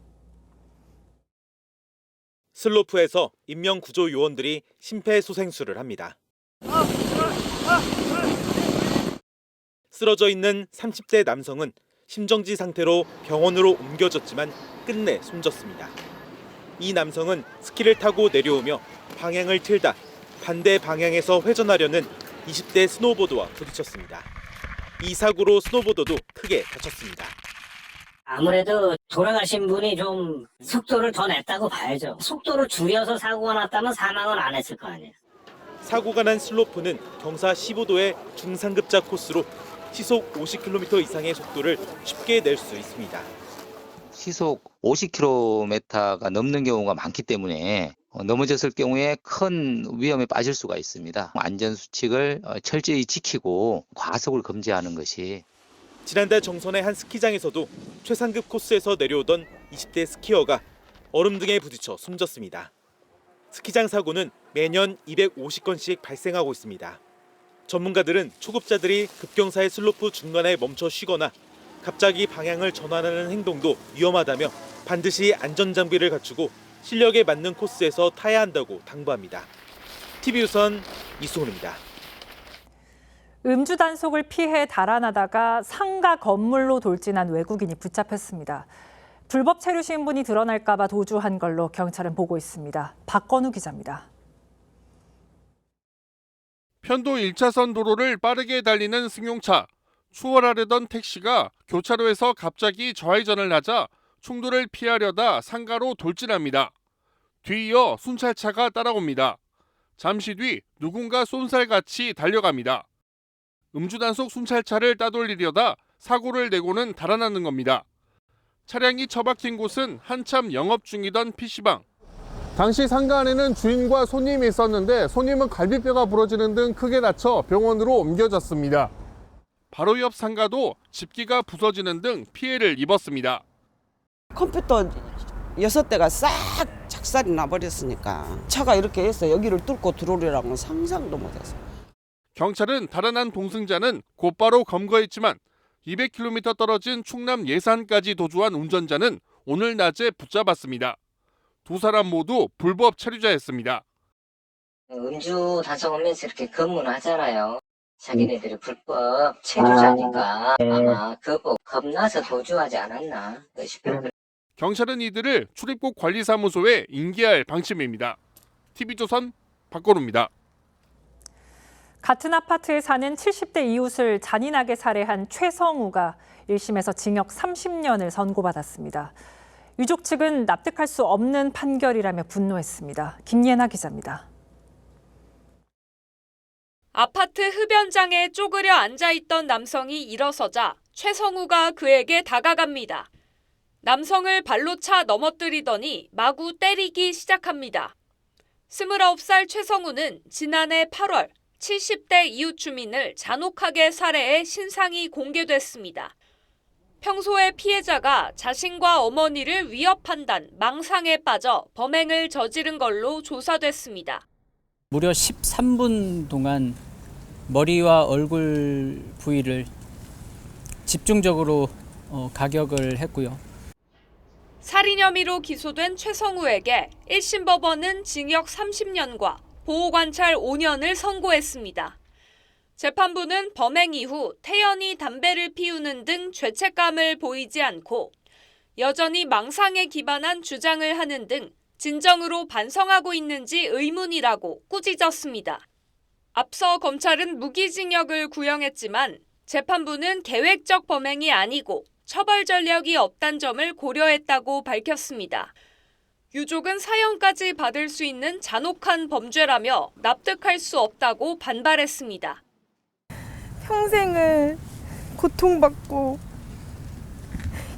슬로프에서 인명구조 요원들이 심폐소생술을 합니다. 쓰러져 있는 30대 남성은 심정지 상태로 병원으로 옮겨졌지만 끝내 숨졌습니다. 이 남성은 스키를 타고 내려오며 방향을 틀다 반대 방향에서 회전하려는 20대 스노보드와 부딪혔습니다. 이 사고로 스노보드도 크게 다쳤습니다. 아무래도 돌아가신 분이 좀 속도를 더 냈다고 봐야죠. 속도를 줄여서 사고가 났다면 사망은 안 했을 거 아니에요. 사고가 난 슬로프는 경사 15도의 중상급자 코스로 시속 50km 이상의 속도를 쉽게 낼 수 있습니다. 시속 50km가 넘는 경우가 많기 때문에 넘어졌을 경우에 큰 위험에 빠질 수가 있습니다. 안전수칙을 철저히 지키고 과속을 금지하는 것이. 지난달 정선의 한 스키장에서도 최상급 코스에서 내려오던 20대 스키어가 얼음 등에 부딪혀 숨졌습니다. 스키장 사고는 매년 250건씩 발생하고 있습니다. 전문가들은 초급자들이 급경사의 슬로프 중간에 멈춰 쉬거나 갑자기 방향을 전환하는 행동도 위험하다며 반드시 안전장비를 갖추고 실력에 맞는 코스에서 타야 한다고 당부합니다. TV조선 이승훈입니다. 음주 단속을 피해 달아나다가 상가 건물로 돌진한 외국인이 붙잡혔습니다. 불법 체류 신분이 드러날까 봐 도주한 걸로 경찰은 보고 있습니다. 박건우 기자입니다. 편도 1차선 도로를 빠르게 달리는 승용차. 추월하려던 택시가 교차로에서 갑자기 좌회전을 하자 충돌을 피하려다 상가로 돌진합니다. 뒤이어 순찰차가 따라옵니다. 잠시 뒤 누군가 쏜살같이 달려갑니다. 음주단속 순찰차를 따돌리려다 사고를 내고는 달아나는 겁니다. 차량이 처박힌 곳은 한참 영업 중이던 PC방. 당시 상가 안에는 주인과 손님이 있었는데 손님은 갈비뼈가 부러지는 등 크게 다쳐 병원으로 옮겨졌습니다. 바로 옆 상가도 집기가 부서지는 등 피해를 입었습니다. 컴퓨터 6대가 싹 작살이 나버렸으니까 차가 이렇게 해서 여기를 뚫고 들어오리라고는 상상도 못했어요. 경찰은 달아난 동승자는 곧바로 검거했지만 200km 떨어진 충남 예산까지 도주한 운전자는 오늘 낮에 붙잡았습니다. 두 사람 모두 불법 체류자였습니다. 음주 단속하면서 이렇게 검문을 하잖아요. 자기네들이 불법 체류자니까 아마 그거 겁나서 도주하지 않았나 싶어요. 경찰은 이들을 출입국 관리사무소에 인계할 방침입니다. TV조선 박건우입니다. 같은 아파트에 사는 70대 이웃을 잔인하게 살해한 최성우가 1심에서 징역 30년을 선고받았습니다. 유족 측은 납득할 수 없는 판결이라며 분노했습니다. 김예나 기자입니다. 아파트 흡연장에 쪼그려 앉아있던 남성이 일어서자 최성우가 그에게 다가갑니다. 남성을 발로 차 넘어뜨리더니 마구 때리기 시작합니다. 29살 최성우는 지난해 8월 70대 이웃 주민을 잔혹하게 살해해 신상이 공개됐습니다. 평소에 피해자가 자신과 어머니를 위협한다는 망상에 빠져 범행을 저지른 걸로 조사됐습니다. 무려 13분 동안 머리와 얼굴 부위를 집중적으로 가격을 했고요. 살인 혐의로 기소된 최성우에게 1심 법원은 징역 30년과 보호관찰 5년을 선고했습니다. 재판부는 범행 이후 태연히 담배를 피우는 등 죄책감을 보이지 않고 여전히 망상에 기반한 주장을 하는 등 진정으로 반성하고 있는지 의문이라고 꾸짖었습니다. 앞서 검찰은 무기징역을 구형했지만 재판부는 계획적 범행이 아니고 처벌 전력이 없다는 점을 고려했다고 밝혔습니다. 유족은 사형까지 받을 수 있는 잔혹한 범죄라며 납득할 수 없다고 반발했습니다. 평생을 고통받고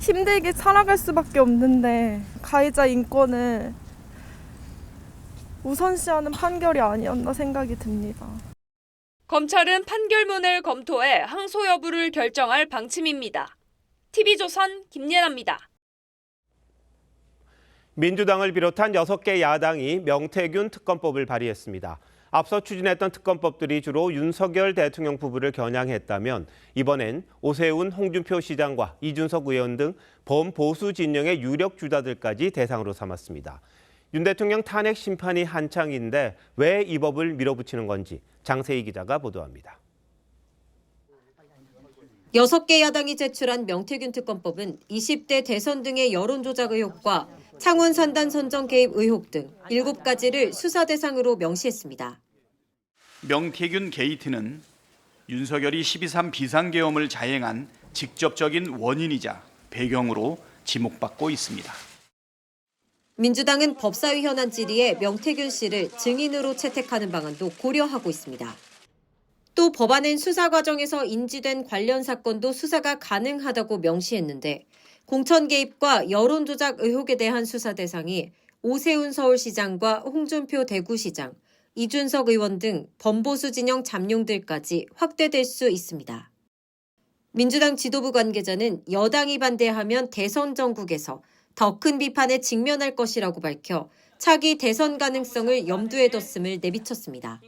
힘들게 살아갈 수밖에 없는데 가해자 인권을 우선시하는 판결이 아니었나 생각이 듭니다. 검찰은 판결문을 검토해 항소 여부를 결정할 방침입니다. TV조선 김예나입니다. 민주당을 비롯한 6개 야당이 명태균 특검법을 발의했습니다. 앞서 추진했던 특검법들이 주로 윤석열 대통령 부부를 겨냥했다면 이번엔 오세훈, 홍준표 시장과 이준석 의원 등 범보수 진영의 유력 주자들까지 대상으로 삼았습니다. 윤 대통령 탄핵 심판이 한창인데 왜 이 법을 밀어붙이는 건지 장세희 기자가 보도합니다. 6개 야당이 제출한 명태균 특검법은 20대 대선 등의 여론조작 의혹과 창원 산단 선정 개입 의혹 등 7가지를 수사 대상으로 명시했습니다. 명태균 게이트는 윤석열이 12.3 비상계엄을 자행한 직접적인 원인이자 배경으로 지목받고 있습니다. 민주당은 법사위 현안 질의에 명태균 씨를 증인으로 채택하는 방안도 고려하고 있습니다. 또 법안은 수사 과정에서 인지된 관련 사건도 수사가 가능하다고 명시했는데 공천 개입과 여론 조작 의혹에 대한 수사 대상이 오세훈 서울시장과 홍준표 대구시장, 이준석 의원 등 범보수 진영 잠룡들까지 확대될 수 있습니다. 민주당 지도부 관계자는 여당이 반대하면 대선 전국에서 더 큰 비판에 직면할 것이라고 밝혀 차기 대선 가능성을 염두에 뒀음을 내비쳤습니다.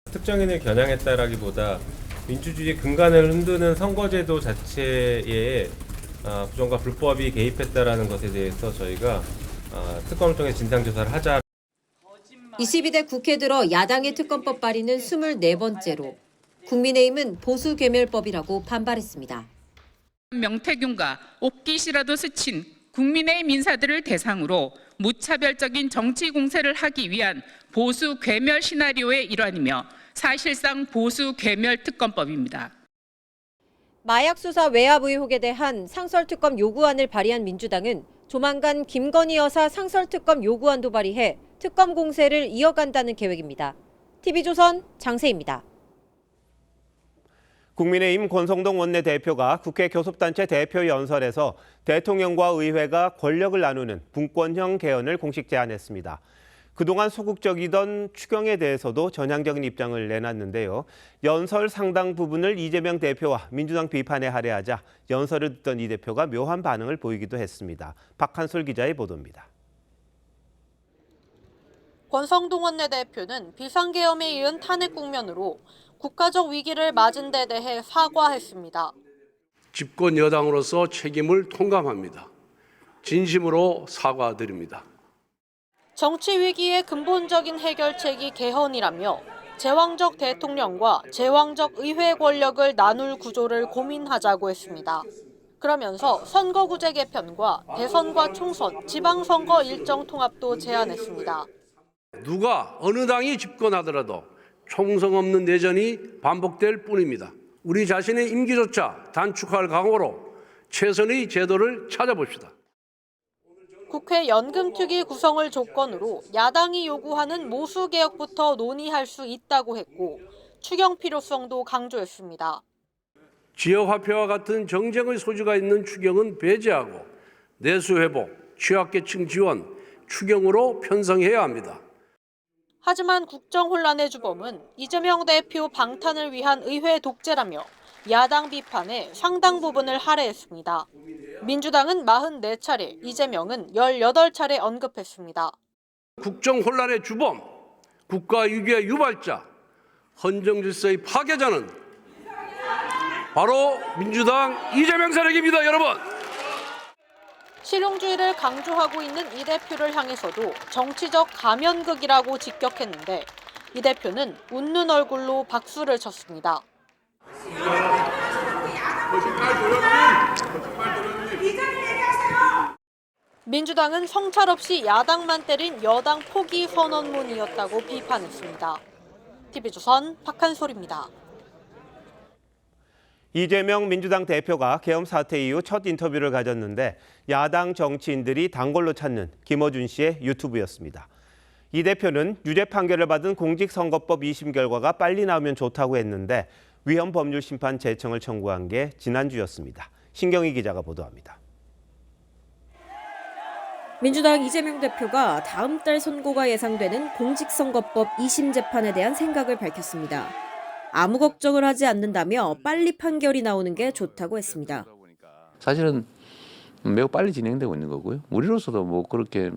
특정인을 겨냥했다라기보다 민주주의 근간을 흔드는 선거제도 자체에 부정과 불법이 개입했다라는 것에 대해서 저희가 특검을 통해 진상조사를 하자. 22대 국회 들어 야당의 특검법 발의는 24번째로 국민의힘은 보수괴멸법이라고 반발했습니다. 명태균과 옥기시라도 스친 국민의힘 인사들을 대상으로 무차별적인 정치 공세를 하기 위한 보수 괴멸 시나리오의 일환이며 사실상 보수 괴멸 특검법입니다. 마약 수사 외압 의혹에 대한 상설특검 요구안을 발의한 민주당은 조만간 김건희 여사 상설특검 요구안도 발의해 특검 공세를 이어간다는 계획입니다. TV조선 장세희입니다. 국민의힘 권성동 원내대표가 국회 교섭단체 대표 연설에서 대통령과 의회가 권력을 나누는 분권형 개헌을 공식 제안했습니다. 그동안 소극적이던 추경에 대해서도 전향적인 입장을 내놨는데요. 연설 상당 부분을 이재명 대표와 민주당 비판에 할애하자 연설을 듣던 이 대표가 묘한 반응을 보이기도 했습니다. 박한솔 기자의 보도입니다. 권성동 원내대표는 비상계엄에 이은 탄핵 국면으로 국가적 위기를 맞은 데 대해 사과했습니다. 집권 여당으로서 책임을 통감합니다. 진심으로 사과드립니다. 정치 위기의 근본적인 해결책이 개헌이라며 제왕적 대통령과 제왕적 의회 권력을 나눌 구조를 고민하자고 했습니다. 그러면서 선거구제 개편과 대선과 총선, 지방선거 일정 통합도 제안했습니다. 누가 어느 당이 집권하더라도 총성 없는 내전이 반복될 뿐입니다. 우리 자신의 임기조차 단축할 각오로 최선의 제도를 찾아봅시다. 국회 연금특위 구성을 조건으로 야당이 요구하는 모수개혁부터 논의할 수 있다고 했고 추경 필요성도 강조했습니다. 지역화폐와 같은 정쟁의 소지가 있는 추경은 배제하고 내수회복, 취약계층 지원, 추경으로 편성해야 합니다. 하지만 국정 혼란의 주범은 이재명 대표 방탄을 위한 의회 독재라며 야당 비판에 상당 부분을 할애했습니다. 민주당은 44차례, 이재명은 18차례 언급했습니다. 국정 혼란의 주범, 국가 위기의 유발자, 헌정 질서의 파괴자는 바로 민주당 이재명 세력입니다, 여러분. 실용주의를 강조하고 있는 이 대표를 향해서도 정치적 가면극이라고 직격했는데 이 대표는 웃는 얼굴로 박수를 쳤습니다. 민주당은 성찰 없이 야당만 때린 여당 포기 선언문이었다고 비판했습니다. TV조선 박한솔입니다. 이재명 민주당 대표가 계엄 사태 이후 첫 인터뷰를 가졌는데 야당 정치인들이 단골로 찾는 김어준 씨의 유튜브였습니다. 이 대표는 유죄 판결을 받은 공직선거법 2심 결과가 빨리 나오면 좋다고 했는데 위헌법률심판 제청을 청구한 게 지난주였습니다. 신경희 기자가 보도합니다. 민주당 이재명 대표가 다음 달 선고가 예상되는 공직선거법 2심 재판에 대한 생각을 밝혔습니다. 아무 걱정을 하지 않는다며 빨리 판결이 나오는 게 좋다고 했습니다. 사실은 매우 빨리 진행되고 있는 거고요. 우리로서도 뭐 그렇게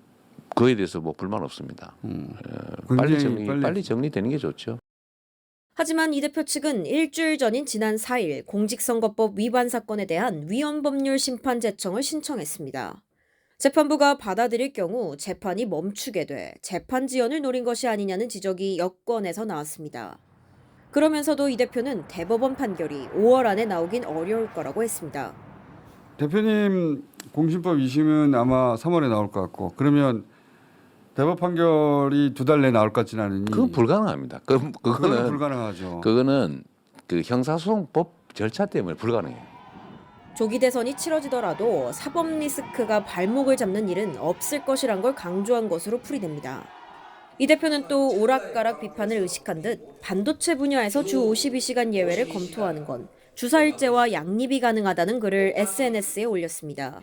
그에 대해서 뭐 불만 없습니다. 빨리 정리되는 게 좋죠. 하지만 이 대표 측은 일주일 전인 지난 4일 공직선거법 위반 사건에 대한 위헌법률 심판 제청을 신청했습니다. 재판부가 받아들일 경우 재판이 멈추게 돼 재판 지연을 노린 것이 아니냐는 지적이 여권에서 나왔습니다. 그러면서도 이 대표는 대법원 판결이 5월 안에 나오긴 어려울 거라고 했습니다. 대표님 공신법 2심은 아마 3월에 나올 것 같고 그러면 대법 판결이 2달 내에 나올 것 같지는 않으니 그건 불가능합니다. 그거는 불가능하죠. 그거는 그 형사소송법 절차 때문에 불가능해요. 조기 대선이 치러지더라도 사법 리스크가 발목을 잡는 일은 없을 것이란 걸 강조한 것으로 풀이됩니다. 이 대표는 또 오락가락 비판을 의식한 듯 반도체 분야에서 주 52시간 예외를 검토하는 건 주사일제와 양립이 가능하다는 글을 SNS에 올렸습니다.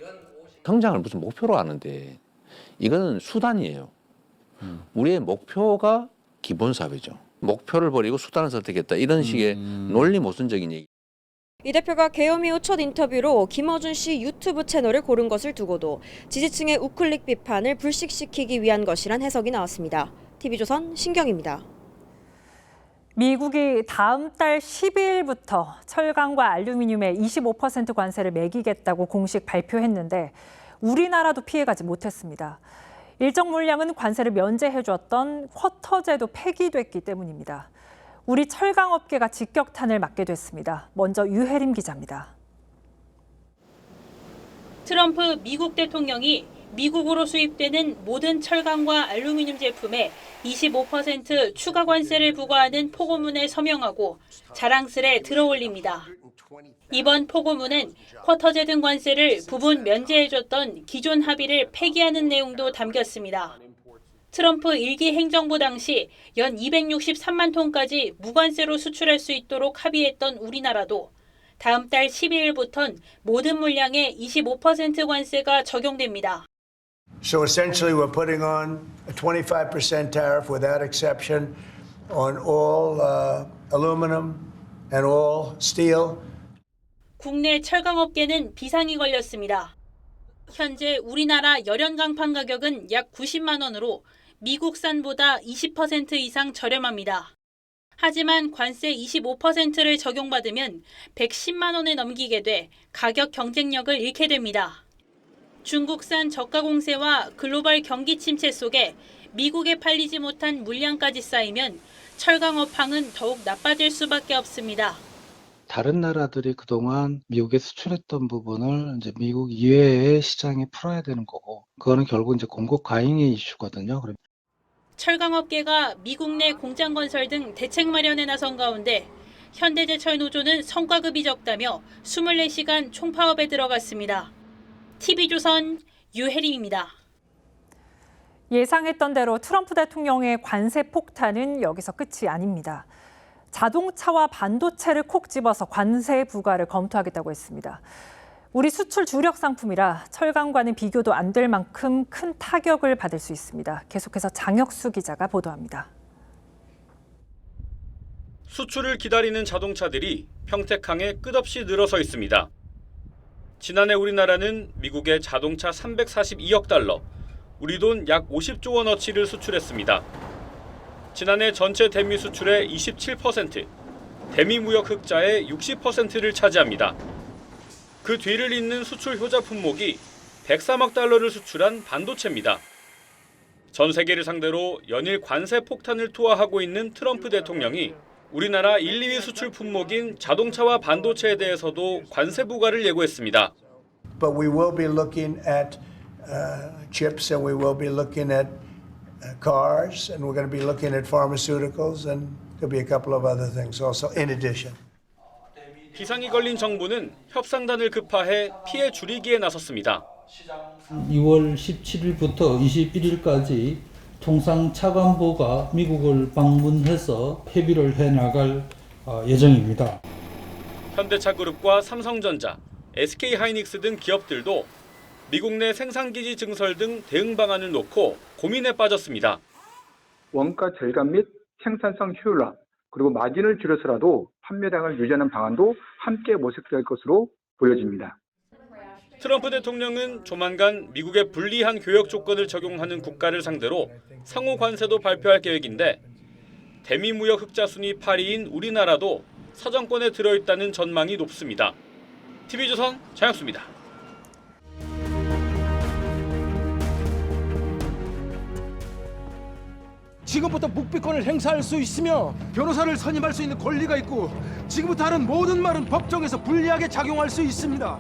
성장을 무슨 목표로 하는데 이거는 수단이에요. 우리의 목표가 기본사회죠. 목표를 버리고 수단을 선택했다. 이런 식의 논리 모순적인 얘기. 이 대표가 계엄 이후 첫 인터뷰로 김어준 씨 유튜브 채널을 고른 것을 두고도 지지층의 우클릭 비판을 불식시키기 위한 것이란 해석이 나왔습니다. TV조선 신경입니다. 미국이 다음 달 12일부터 철강과 알루미늄에 25% 관세를 매기겠다고 공식 발표했는데 우리나라도 피해가지 못했습니다. 일정 물량은 관세를 면제해줬던 쿼터제도 폐기됐기 때문입니다. 우리 철강업계가 직격탄을 맞게 됐습니다. 먼저 유혜림 기자입니다. 트럼프 미국 대통령이 미국으로 수입되는 모든 철강과 알루미늄 제품에 25% 추가 관세를 부과하는 포고문에 서명하고 자랑스레 들어올립니다. 이번 포고문은 쿼터제 등 관세를 부분 면제해줬던 기존 합의를 폐기하는 내용도 담겼습니다. 트럼프 1기 행정부 당시 연 263만 톤까지 무관세로 수출할 수 있도록 합의했던 우리나라도 다음 달 12일부터는 모든 물량에 25% 관세가 적용됩니다. So essentially we're putting on a 25% tariff without exception on all aluminum and all steel. 국내 철강업계는 비상이 걸렸습니다. 현재 우리나라 열연 강판 가격은 약 90만 원으로 미국산보다 20% 이상 저렴합니다. 하지만 관세 25%를 적용받으면 110만 원에 넘기게 돼 가격 경쟁력을 잃게 됩니다. 중국산 저가 공세와 글로벌 경기 침체 속에 미국에 팔리지 못한 물량까지 쌓이면 철강 업황은 더욱 나빠질 수밖에 없습니다. 다른 나라들이 그동안 미국에 수출했던 부분을 이제 미국 이외의 시장에 풀어야 되는 거고, 그거는 결국 이제 공급 과잉의 이슈거든요. 철강업계가 미국 내 공장 건설 등 대책 마련에 나선 가운데 현대제철노조는 성과급이 적다며 24시간 총파업에 들어갔습니다. TV조선 유혜림입니다. 예상했던 대로 트럼프 대통령의 관세 폭탄은 여기서 끝이 아닙니다. 자동차와 반도체를 콕 집어서 관세 부과를 검토하겠다고 했습니다. 우리 수출 주력 상품이라 철강과는 비교도 안 될 만큼 큰 타격을 받을 수 있습니다. 계속해서 장혁수 기자가 보도합니다. 수출을 기다리는 자동차들이 평택항에 끝없이 늘어서 있습니다. 지난해 우리나라는 미국에 자동차 342억 달러, 우리 돈 약 50조 원어치를 수출했습니다. 지난해 전체 대미 수출의 27%, 대미 무역 흑자의 60%를 차지합니다. 그 뒤를 잇는 수출 효자 품목이 103억 달러를 수출한 반도체입니다. 전 세계를 상대로 연일 관세 폭탄을 투하하고 있는 트럼프 대통령이 우리나라 1, 2위 수출 품목인 자동차와 반도체에 대해서도 관세 부과를 예고했습니다. But we will be looking at chips, and we will be looking at cars, and we're going to be looking at pharmaceuticals, and there'll be a couple of other things also in addition. 비상이 걸린 정부는 협상단을 급파해 피해 줄이기에 나섰습니다. 2월 17일부터 21일까지 통상 차관보가 미국을 방문해서 협의를 해나갈 예정입니다. 현대차그룹과 삼성전자, SK하이닉스 등 기업들도 미국 내 생산기지 증설 등 대응 방안을 놓고 고민에 빠졌습니다. 원가 절감 및 생산성 효율화, 그리고 마진을 줄여서라도 판매량을 유지하는 방안도 함께 모색될 것으로 보여집니다. 트럼프 대통령은 조만간 미국의 불리한 교역 조건을 적용하는 국가를 상대로 상호 관세도 발표할 계획인데 대미 무역 흑자 순위 8위인 우리나라도 사정권에 들어있다는 전망이 높습니다. TV조선 장혁수입니다. 지금부터 묵비권을 행사할 수 있으며 변호사를 선임할 수 있는 권리가 있고 지금부터 하는 모든 말은 법정에서 불리하게 작용할 수 있습니다.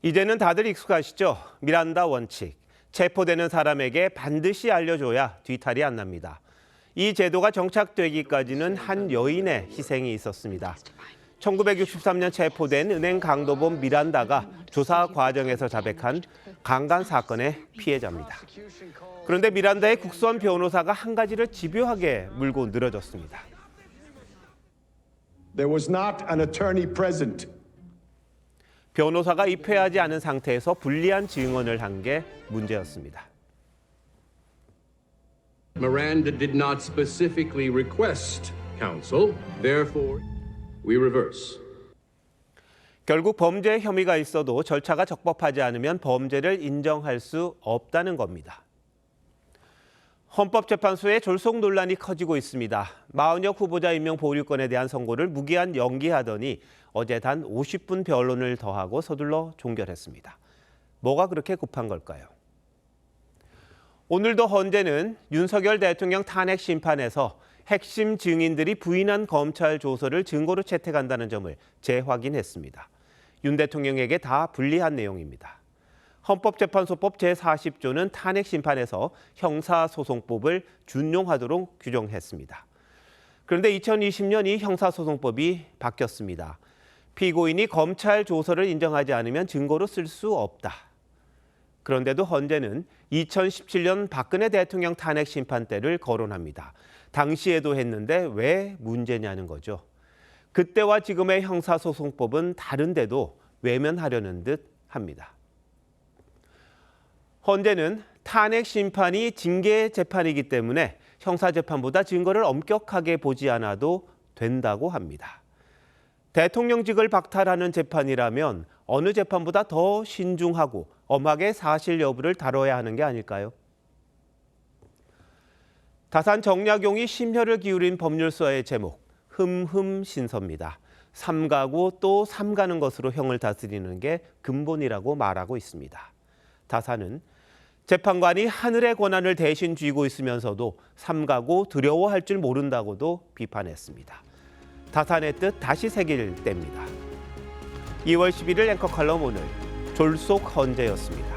이제는 다들 익숙하시죠? 미란다 원칙. 체포되는 사람에게 반드시 알려줘야 뒤탈이 안 납니다. 이 제도가 정착되기까지는 한 여인의 희생이 있었습니다. 1963년 체포된 은행 강도범 미란다가 조사 과정에서 자백한 강간 사건의 피해자입니다. 그런데 미란다의 국선 변호사가 한 가지를 집요하게 물고 늘어졌습니다. There was not an attorney present. 변호사가 입회하지 않은 상태에서 불리한 증언을 한 게 문제였습니다. Miranda did not specifically request counsel. Therefore, we reverse. 결국 범죄 혐의가 있어도 절차가 적법하지 않으면 범죄를 인정할 수 없다는 겁니다. 헌법재판소의 졸속 논란이 커지고 있습니다. 마은혁 후보자 임명 보류권에 대한 선고를 무기한 연기하더니 어제 단 50분 변론을 더하고 서둘러 종결했습니다. 뭐가 그렇게 급한 걸까요? 오늘도 헌재는 윤석열 대통령 탄핵 심판에서 핵심 증인들이 부인한 검찰 조서를 증거로 채택한다는 점을 재확인했습니다. 윤 대통령에게 다 불리한 내용입니다. 헌법재판소법 제40조는 탄핵 심판에서 형사소송법을 준용하도록 규정했습니다. 그런데 2020년 이 형사소송법이 바뀌었습니다. 피고인이 검찰 조서를 인정하지 않으면 증거로 쓸 수 없다. 그런데도 헌재는 2017년 박근혜 대통령 탄핵 심판 때를 거론합니다. 당시에도 했는데 왜 문제냐는 거죠. 그때와 지금의 형사소송법은 다른데도 외면하려는 듯 합니다. 헌재는 탄핵 심판이 징계 재판이기 때문에 형사재판보다 증거를 엄격하게 보지 않아도 된다고 합니다. 대통령직을 박탈하는 재판이라면 어느 재판보다 더 신중하고 엄하게 사실 여부를 다뤄야 하는 게 아닐까요? 다산 정약용이 심혈을 기울인 법률서의 제목, 흠흠신서입니다. 삼가고 또 삼가는 것으로 형을 다스리는 게 근본이라고 말하고 있습니다. 다산은 재판관이 하늘의 권한을 대신 쥐고 있으면서도 삼가고 두려워할 줄 모른다고도 비판했습니다. 다산의 뜻 다시 새길 때입니다. 2월 11일 앵커 칼럼 오늘 졸속 헌재였습니다.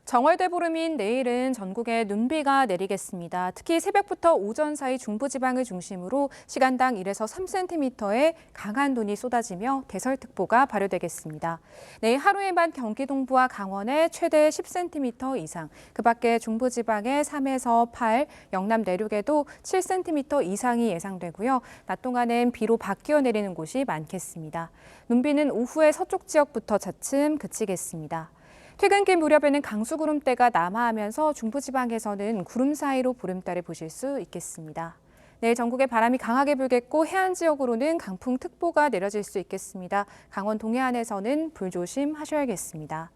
정월대보름인 내일은 전국에 눈비가 내리겠습니다. 특히 새벽부터 오전 사이 중부지방을 중심으로 시간당 1에서 3cm의 강한 눈이 쏟아지며 대설특보가 발효되겠습니다. 내일 하루에만 경기 동부와 강원에 최대 10cm 이상, 그 밖에 중부지방에 3에서 8, 영남 내륙에도 7cm 이상이 예상되고요. 낮 동안은 비로 바뀌어 내리는 곳이 많겠습니다. 눈비는 오후에 서쪽 지역부터 차츰 그치겠습니다. 퇴근길 무렵에는 강수구름대가 남하하면서 중부지방에서는 구름 사이로 보름달을 보실 수 있겠습니다. 내일 전국에 바람이 강하게 불겠고 해안 지역으로는 강풍특보가 내려질 수 있겠습니다. 강원 동해안에서는 불조심하셔야겠습니다.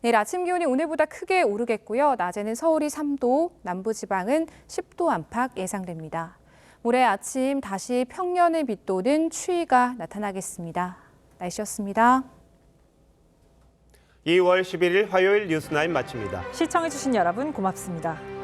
내일 아침 기온이 오늘보다 크게 오르겠고요. 낮에는 서울이 3도, 남부지방은 10도 안팎 예상됩니다. 모레 아침 다시 평년을 밑도는 추위가 나타나겠습니다. 날씨였습니다. 2월 11일 화요일 뉴스9 마칩니다. 시청해주신 여러분 고맙습니다.